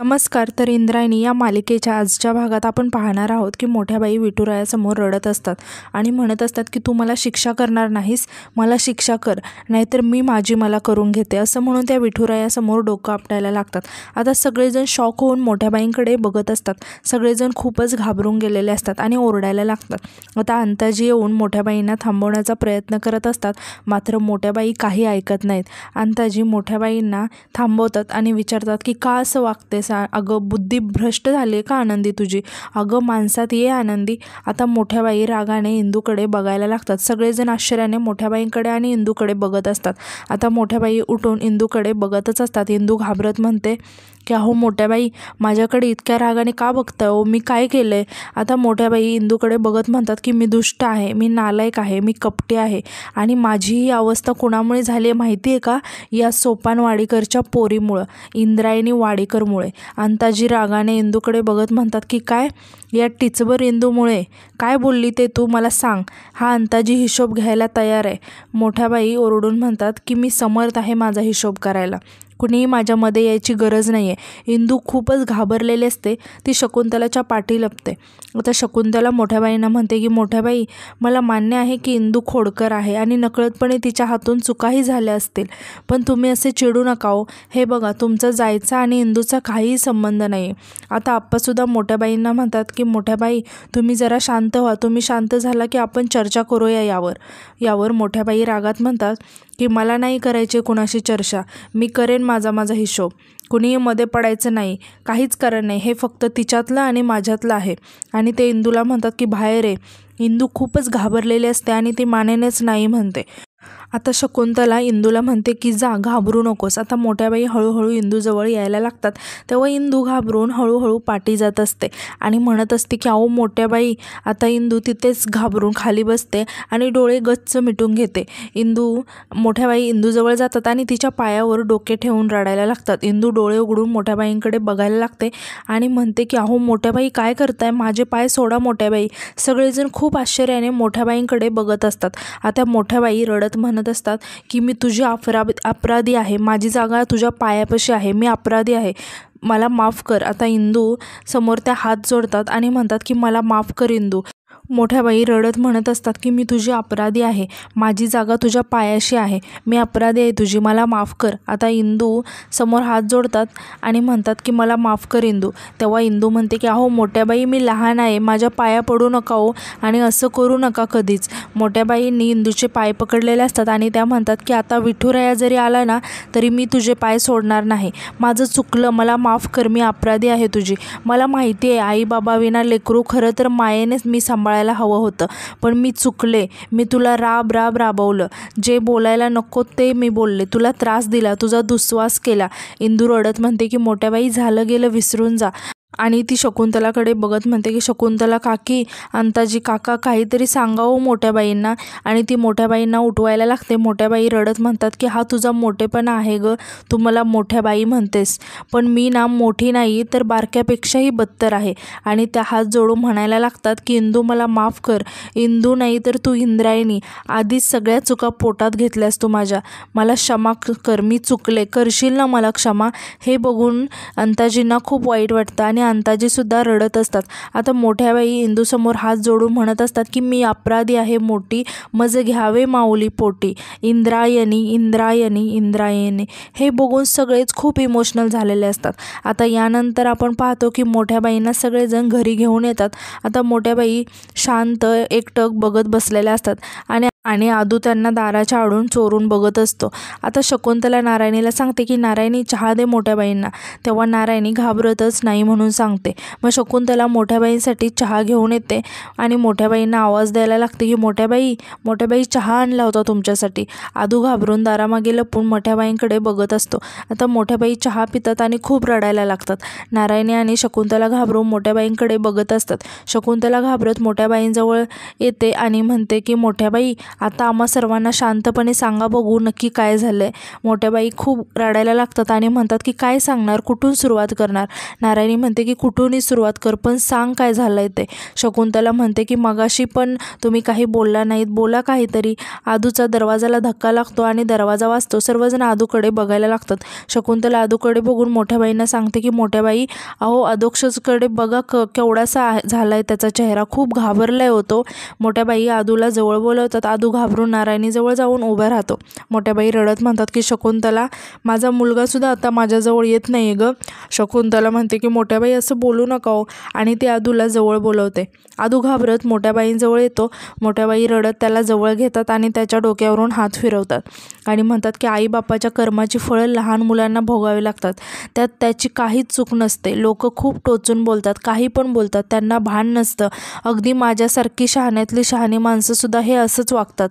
नमस्कार. तर इंद्रायणी या मालिकेच्या आजच्या भागात आपण पाहणार आहोत की मोठ्या बाई विठुरायासमोर रडत असतात आणि म्हणत असतात की तू मला शिक्षा करणार नाहीस, मला शिक्षा कर, नाहीतर मी माझी मला करून घेते, असं म्हणून त्या विठुरायासमोर डोकं आपटायला लागतात. आता सगळेजण शॉक होऊन मोठ्या बाईंकडे बघत असतात. सगळेजण खूपच घाबरून गेलेले असतात आणि ओरडायला लागतात. आता अंताजी येऊन मोठ्या बाईंना थांबवण्याचा प्रयत्न करत असतात, मात्र मोठ्या बाई काही ऐकत नाहीत. अंताजी मोठ्या बाईंना थांबवतात आणि विचारतात की का असं वागते, अगं बुद्धी भ्रष्ट झाली का आनंदी तुझी, अगं माणसात ये आनंदी. आता मोठ्या बाई रागाने इंदूकडे बघायला लागतात. सगळेजण आश्चर्याने मोठ्या बाईंकडे आणि इंदूकडे बघत असतात. आता मोठ्या बाई उठून इंदूकडे बघतच असतात. इंदू घाबरत म्हणते की अहो मोठ्या बाई, माझ्याकडे इतक्या रागाने का बघताय हो, मी काय केलं आहे. आता मोठ्या बाई इंदूकडे बघत म्हणतात की मी दुष्ट आहे, मी नालायक आहे, मी कपटी आहे आणि माझी ही अवस्था कुणामुळे झाली आहे माहिती आहे का, या सोपान वाडीकरच्या पोरीमुळं, इंद्रायणी वाडीकरमुळे. अंताजी रागाने इंदूकडे बघत म्हणतात की काय, या टिचबर इंदूमुळे? काय बोलली ते तू मला सांग. हा अंताजी हिशोब घ्यायला तयार आहे. मोठ्या बाई ओरडून म्हणतात की मी समर्थ आहे माझा हिशोब करायला, कुणीही माझ्यामध्ये यायची गरज नाही आहे. इंदू खूपच घाबरलेली असते. ती शकुंतलाच्या पाठी लपते. आता शकुंतला मोठ्या बाईंना म्हणते की मोठ्या बाई, मला मान्य आहे की इंदू खोडकर आहे आणि नकळतपणे तिच्या हातून चुकाही झाल्या असतील, पण तुम्ही असे चिडू नका हो. हे बघा, तुमचा जायचा आणि इंदूचा काहीही संबंध नाही. आता आप्पासुद्धा मोठ्या बाईंना म्हणतात की मोठ्या बाई, तुम्ही जरा शांत व्हा. तुम्ही शांत झाला की आपण चर्चा करूया यावर मोठ्या बाई रागात म्हणतात की मला नाही करायचे कुणाशी चर्चा, मी करेन माझा हिशोब, कुणीही मध्ये पडायचं नाही, काहीच कारण नाही, हे फक्त तिच्यातलं आणि माझ्यातलं आहे. आणि ते इंदूला म्हणतात की बाहेर आहे. इंदू खूपच घाबरलेली असते आणि ती मानेनेच नाही म्हणते. आता शकुंतला इंदूला म्हणते की जा, घाबरू नकोस. आता मोठ्या बाई हळूहळू इंदूजवळ यायला लागतात. तेव्हा इंदू घाबरून हळूहळू पाठी जात असते आणि म्हणत असते की अहो मोठ्या बाई. आता इंदू तिथेच घाबरून खाली बसते आणि डोळे गच्च मिटून घेते. मोठ्या बाई इंदूजवळ जातात आणि तिच्या पायावर डोके ठेवून रडायला लागतात. इंदू डोळे उघडून मोठ्या बाईंकडे बघायला लागते आणि म्हणते की अहो मोठ्या बाई काय करताय, माझे पाय सोडा मोठ्या बाई. सगळेजण खूप आश्चर्याने मोठ्या बाईंकडे बघत असतात. आता मोठ्या बाई रडत म्हणत असतात की मी तुझी अपराधी आहे, माझी जागा तुझ्या पायापाशी आहे, मी अपराधी आहे, मला माफ कर. आता इंदू समोर त्या हात जोडतात आणि म्हणतात की मला माफ कर इंदू. मोठ्या बाई रडत म्हणत असतात की मी तुझी अपराधी आहे, माझी जागा तुझ्या पायाशी आहे, मी अपराधी आहे तुझी, मला माफ कर. आता इंदू समोर हात जोडतात आणि म्हणतात की मला माफ कर इंदू. तेव्हा इंदू म्हणते की अहो मोठ्या बाई, मी लहान आहे, माझ्या पाया पडू नका हो आणि असं करू नका कधीच. मोठ्या बाईंनी इंदूचे पाय पकडलेले असतात आणि त्या म्हणतात की आता विठुराया जरी आला ना तरी मी तुझे पाय सोडणार नाही, माझं चुकलं, मला माफ कर, मी अपराधी आहे तुझी. मला माहिती आहे आई बाबा विना लेकरू खरं तर मायेनेच मी सांभाळायला हवं होतं, पण मी चुकले, मी तुला राबवलं, जे बोलायला नको ते मी बोलले, तुला त्रास दिला, तुझा दुस्वास केला. इंदू रडत म्हणते की मोठ्या बाई झालं गेलं विसरून जा. आणि ती शकुंतलाकडे बघत म्हणते की शकुंतला काकी, अंताजी काका, काहीतरी सांगावं मोठ्या बाईंना. आणि ती मोठ्या बाईंना उठवायला लागते. मोठ्या बाई रडत म्हणतात की हा तुझा मोठेपणा आहे ग, तू मला मोठ्या बाई म्हणतेस, पण मी ना मोठी नाही तर बारक्यापेक्षाही बदतर आहे. आणि त्या हात जोडून म्हणायला लागतात की इंदू मला माफ कर, इंदू नाही तर तू इंद्रायणी, आधीच सगळ्या चुका पोटात घेतल्यास तू माझ्या, मला क्षमा कर, मी चुकले, करशील ना मला क्षमा. हे बघून अंताजींना खूप वाईट वाटतं आणि अंताजीसुद्धा रडत असतात. आता मोठ्या बाई इंदूसमोर हात जोडून म्हणत असतात की मी अपराधी आहे मोठी, मज घ्यावे माऊली पोटी, इंद्रायणी इंद्रायणी इंद्रायणी. हे बघून सगळेच खूप इमोशनल झालेले असतात. आता यानंतर आपण पाहतो की मोठ्या बाईंना सगळेजण घरी घेऊन येतात. आता मोठ्या बाई शांत एकटक बघत बसलेल्या असतात आणि आदू त्यांना दाराच्या आडून चोरून बघत असतो. आता शकुंतला नारायणीला सांगते की नारायणी चहा दे मोठ्या बाईंना. तेव्हा नारायणी घाबरतच नाही म्हणून सांगते. मग शकुंतला मोठ्या बाईंसाठी चहा घेऊन येते आणि मोठ्या बाईंना आवाज द्यायला लागते की मोठ्या बाई चहा आणला होता तुमच्यासाठी. आदू घाबरून दारामागे लपून मोठ्या बाईंकडे बघत असतो. आता मोठ्या बाई चहा पितात आणि खूप रडायला लागतात. नारायणी आणि शकुंतला घाबरून मोठ्या बाईंकडे बघत असतात. शकुंतला घाबरत मोठ्या बाईंजवळ येते आणि म्हणते की मोठ्या बाई, आता आम्हा सर्वांना शांतपणे सांगा बघू नक्की काय झालं आहे. मोठ्या बाई खूप रडायला लागतात आणि म्हणतात की काय सांगणार, कुठून सुरुवात करणार. नारायणी म्हणते की कुठूनही सुरुवात कर, पण सांग काय झालं आहे ते. शकुंतला म्हणते की मगाशी पण तुम्ही काही बोलला नाहीत, बोला काहीतरी. आदूचा दरवाजाला धक्का लागतो आणि दरवाजा वाजतो. सर्वजण आदूकडे बघायला लागतात. शकुंतला आदूकडे बघून मोठ्या बाईंना सांगते की मोठ्या बाई, अहो अधोक्षजकडे बघा केवढासा झालाय त्याचा चेहरा, खूप घाबरलाय होतो. मोठ्या बाई आदूला जवळ बोलवतात. आदू घाबरून नारायणीजवळ जाऊन उभा राहतो. मोठ्या बाई रडत म्हणतात की शकुंतला, माझा मुलगासुद्धा आता माझ्याजवळ येत नाही ग. शकुंतला म्हणते की मोठ्या बाई असं बोलू नका हो, आणि ती आदूला जवळ बोलवते. आदू घाबरत मोठ्या बाईंजवळ येतो. मोठ्या बाई रडत त्याला जवळ घेतात आणि त्याच्या डोक्यावरून हात फिरवतात आणि म्हणतात की आईबापाच्या कर्माची फळं लहान मुलांना भोगावी लागतात, त्यात त्याची काहीच चूक नसते. लोक खूप टोचून बोलतात, काही पण बोलतात, त्यांना भान नसतं. अगदी माझ्यासारखी शहाण्यातली शहाणी माणसंसुद्धा हे असंच वागतात.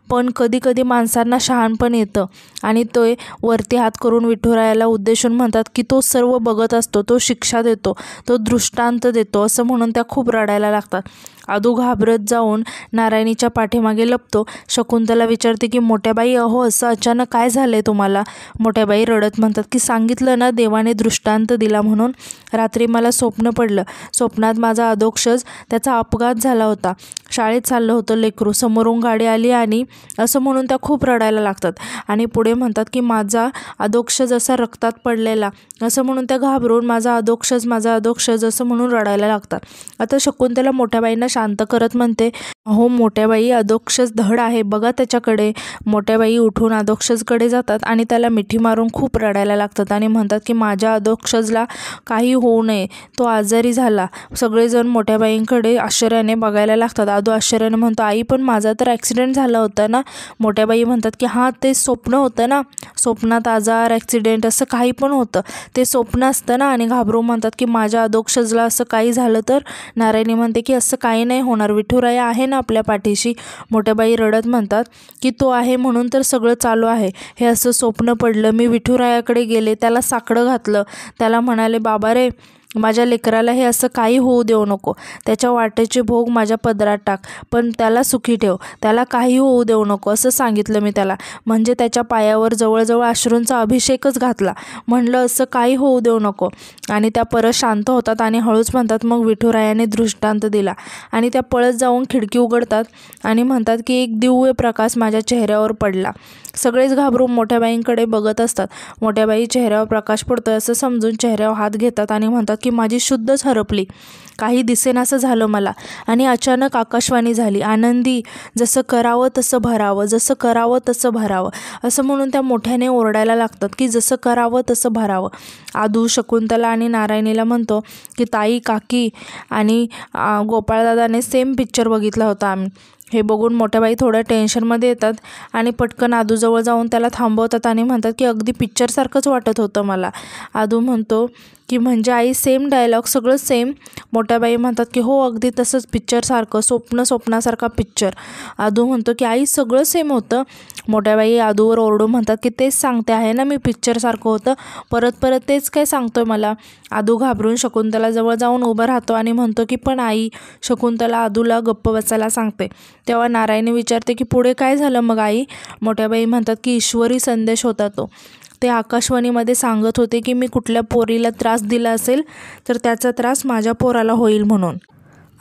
पण कधी कधी माणसांना शहाणपण येतं आणि ते वरती हात करून विठुरायाला उद्देशून म्हणतात की तो सर्व बघत असतो, तो शिक्षा देतो, तो दृष्टांत देतो, असं म्हणून त्या खूप रडायला लागतात. आदू घाबरत जाऊन नारायणीच्या पाठीमागे लपतो. शकुंतला विचारते की मोठ्या बाई, अहो असं अचानक काय झालंय तुम्हाला. मोठ्या बाई रडत म्हणतात की सांगितलं ना, देवाने दृष्टांत दिला म्हणून. रात्री मला स्वप्न पडलं. स्वप्नात माझा अधोक्षज, त्याचा अपघात झाला होता. शाळेत चाललं होतं लेकरू, समोरून गाडी आली आणि असं म्हणून त्या खूप रडायला लागतात. आणि पुढे म्हणतात की माझा अधोक्षज असा रक्तात पडलेला, असं म्हणून त्या घाबरून माझा अधोक्षज असं म्हणून रडायला लागतात. आता शकुंतला मोठ्या बाईंना शांत करत म्हणते, हो मोठ्या बाई, अधोक्षज धड आहे, बघा त्याच्याकडे. मोठ्या बाई उठून अधोक्षजकडे जातात आणि त्याला मिठी मारून खूप रडायला लागतात आणि म्हणतात की माझ्या अधोक्षजला काही होऊ नये, तो आजारी झाला. सगळेजण मोठ्या बाईंकडे आश्चर्याने बघायला लागतात. आदू आश्चर्याने म्हणतो, आई पण माझा तर ॲक्सिडेंट झाला होता ना. मोठ्या बाई म्हणतात की हां, ते स्वप्न होतं ना, स्वप्नात आजार, ॲक्सिडेंट असं काही पण होतं, ते स्वप्न असतं ना. आणि घाबरून म्हणतात की माझ्या अधोक्षजला असं काही झालं तर. नारायणी म्हणते की असं काही नाही होणार, विठुराया आहे ना आपल्या पाठीशी. मोठ्या बाई रडत म्हणतात की तो आहे म्हणून तर सगळं चालू आहे. हे असं स्वप्न पडलं, मी विठुरायाकडे गेले, त्याला साकडं घातलं, त्याला म्हणाले बाबा रे, माझ्या लेकराला हे असं काही होऊ देऊ नको, त्याच्या वाटेचे भोग माझ्या पदरात टाक, पण त्याला सुखी ठेव, त्याला काही होऊ देऊ नको, असं सांगितलं मी त्याला. म्हणजे त्याच्या पायावर जवळजवळ अश्रूंचा अभिषेकच घातला. म्हणलं असं काही होऊ देऊ नको. आणि त्या परत शांत होतात आणि हळूच म्हणतात, मग विठुरायाने दृष्टांत दिला. आणि त्या पळत जाऊन खिडकी उघडतात आणि म्हणतात की एक दिव्य प्रकाश माझ्या चेहऱ्यावर पडला. सगळेच घाबरून मोठ्या बाईंकडे बघत असतात. मोठ्या बाई चेहऱ्यावर प्रकाश पडतोय असं समजून चेहऱ्यावर हात घेतात आणि म्हणतात की माझी शुद्धच हरपली, काही दिसेनासं झालं मला. आणि अचानक आकाशवाणी झाली, आनंदी, जसं करावं तसं भरावं, जसं करावं तसं भरावं, असं म्हणून त्या मोठ्याने ओरडायला लागतात की जसं करावं तसं भरावं. आदू शकुंतला आणि नारायणीला म्हणतो की ताई, काकी आणि गोपाळदादाने सेम पिक्चर बघितला होता आम्ही. हे बघून मोठ्या बाई थोड्या टेन्शनमध्ये येतात आणि पटकन आदूजवळ जाऊन त्याला थांबवतात आणि म्हणतात की अगदी पिक्चरसारखंच वाटत होतं मला. आदू म्हणतो की म्हणजे आई सेम डायलॉग, सगळं सेम. मोठ्या बाई म्हणतात की हो अगदी तसंच, पिक्चरसारखं, स्वप्नासारखा पिक्चर. आदू म्हणतो की आई सगळं सेम होतं. मोठ्या बाई आदूवर ओरडून म्हणतात की तेच सांगते आहे ना मी, पिक्चरसारखं होतं, परत तेच काय सांगतोय मला. आदू घाबरून शकुंतला जवळ जाऊन उभं राहतो आणि म्हणतो की पण आई. शकुंतला आदूला गप्प बसायला सांगते. तेव्हा नारायणी विचारते की पुढे काय झालं मग आई. मोठ्या बाई म्हणतात की ईश्वरी संदेश होता तो. ते आकाशवाणीमध्ये सांगत होते की मी कुठल्या पोरीला त्रास दिला असेल तर त्याचा त्रास माझ्या पोराला होईल म्हणून.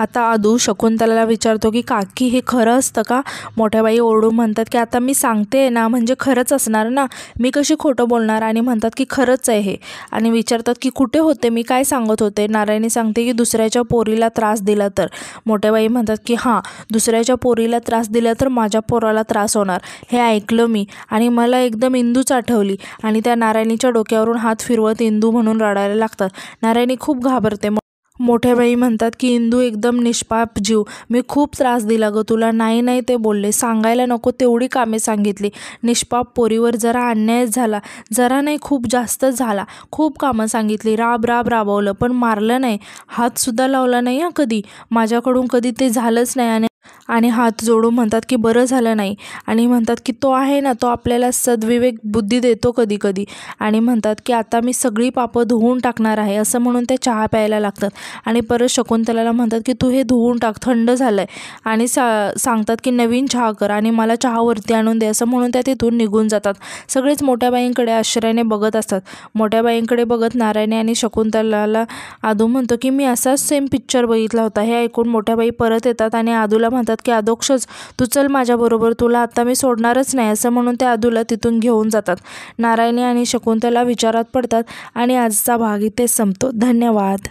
आता आदू शकुंतलाला विचारतो की काकी, हे खरं असतं का. मोठ्या बाई ओरडून म्हणतात की आता मी सांगते ना, म्हणजे खरंच असणार ना, मी कशी खोटं बोलणार. आणि म्हणतात की खरंच आहे हे. आणि विचारतात की कुठे होते मी, काय सांगत होते. नारायणी सांगते की दुसऱ्याच्या पोरीला त्रास दिला तर. मोठ्या बाई म्हणतात की हां, दुसऱ्याच्या पोरीला त्रास दिला तर माझ्या पोराला त्रास होणार, हे ऐकलं मी. आणि मला एकदम इंदूच आठवली. आणि त्या नारायणीच्या डोक्यावरून हात फिरवत इंदू म्हणून रडायला लागतात. नारायणी खूप घाबरते. मोठ्या बाई म्हणतात की इंदू एकदम निष्पाप जीव, मी खूप त्रास दिला ग तुला. नाही ते बोलले, सांगायला नको तेवढी कामे सांगितली. निष्पाप पोरीवर जरा अन्याय झाला, जरा नाही खूप जास्तच झाला. खूप कामं सांगितली, राबवलं, पण मारलं नाही, हातसुद्धा लावला नाही कधी माझ्याकडून, कधी ते झालंच नाही. आणि आणि हात जोडून म्हणतात की बरं झालं नाही, आणि म्हणतात की तो आहे ना, तो आपल्याला सद्विवेक बुद्धी देतो कधी कधी, आणि म्हणतात की आता मी सगळी पापं धुवून टाकणार आहे, असं म्हणून ते चहा प्यायला लागतात. आणि परत शकुंतलाला म्हणतात की तू हे धुवून टाक, थंड झालं आहे, आणि सांगतात की नवीन चहा कर आणि मला चहावरती आणून दे, असं म्हणून त्या तिथून निघून जातात. सगळेच मोठ्या बाईंकडे आश्चर्याने बघत असतात. मोठ्या बाईंकडे बघत नारायणी आणि शकुंतलाला आदू म्हणतो की मी असाच सेम पिक्चर बघितला होता. हे ऐकून मोठ्या बाई परत येतात आणि आदूला म्हणतात की अधोक्षज तू चल माझ्याबरोबर, तुला आता मी सोडणारच नाही, असं म्हणून ते आदूला तिथून घेऊन जातात. नारायणी आणि शकुंतला विचारात पडतात आणि आजचा भाग इथे संपतो. धन्यवाद.